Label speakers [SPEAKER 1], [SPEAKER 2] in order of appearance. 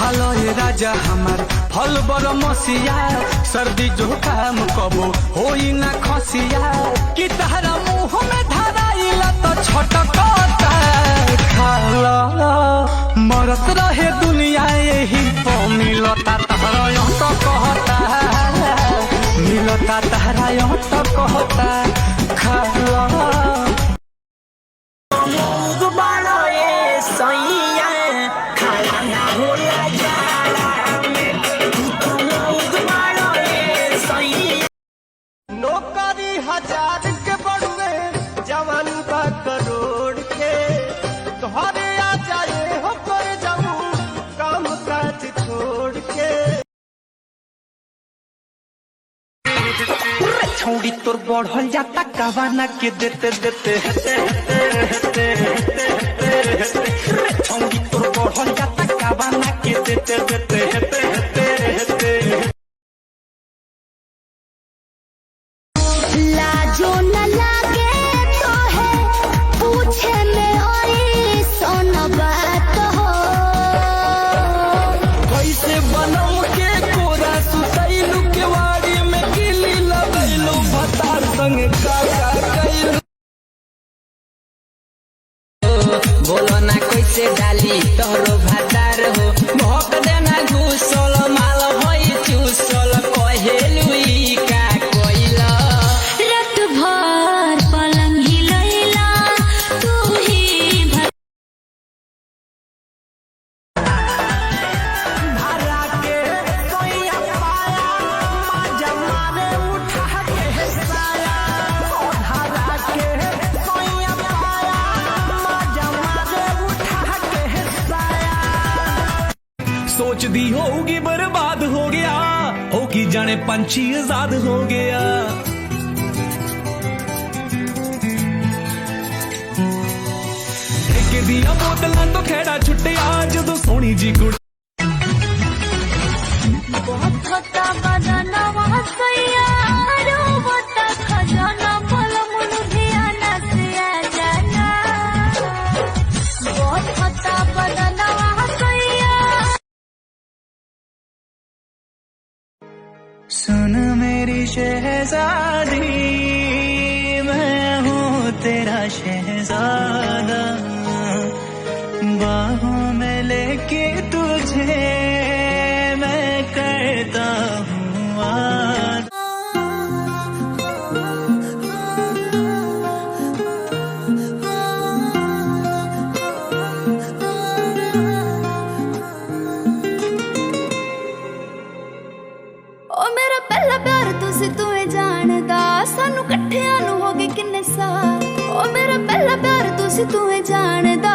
[SPEAKER 1] खालो ये राजा हमार फल बर मसिया, सर्दी जुकाम कबो होई ना खसिया, कि तहरा मुँह में धराइला तो छटकता। खालो मरत रहे दुनिया यही तो मिलता तहरा यहाँ तो कहता, मिलता तहरा यहाँ तो कहता। खालो
[SPEAKER 2] नौकरी 1000 के बढ़े जवानी बा करोड़ के, घरे आ जाए हो कर जाऊं काम काज छोड़ के।
[SPEAKER 1] छौड़ी तोर बढ़ल जाता कवाना के देते देते छौड़ी तोर बढ़ल जाता कवाना के देते देते।
[SPEAKER 3] लाजो न लागे तो है पूछे में और सोन बात हो,
[SPEAKER 1] कैसे बनम के कोरा सुतैलू के वाड़ी में गिली लगैलू भतार संग काका कैलू।
[SPEAKER 4] बोलो ना कैसे डाली तोरो भातार हो, भोक देना घुसल माल भई चूसल कहेलु ई का कोइला।
[SPEAKER 3] रात भर पलंग हिलैला तू ही
[SPEAKER 1] धारा के सोया पाया माजा मारे उठा के साया, धारा के सोया पाया माजा मारे उठा के साया। सोच दी होगी बर्बाद हो गया, हो की जाने पंछी आजाद हो गया। ठेके दिया बोतलां तो खेड़ा छुट्टिया जदों सोनी जी कुड़ी।
[SPEAKER 3] बहुत होता बदनवा सैया रोबता खजाना पल मन धियाना से आ जाना। बहुत होता बदनवा सैया।
[SPEAKER 1] सुन मेरी शहजादी, मैं हूँ तेरा शहजादा, बाहों में लेके तुझे मैं करता हूँ वादा।
[SPEAKER 3] ओ मेरा पहला प्यार तुसी तुम्हें जानदा, सानू कट्ठियां नू हो गए किन्ने साल। ओ मेरा पहला प्यार तुसी तुम्हें जानदा,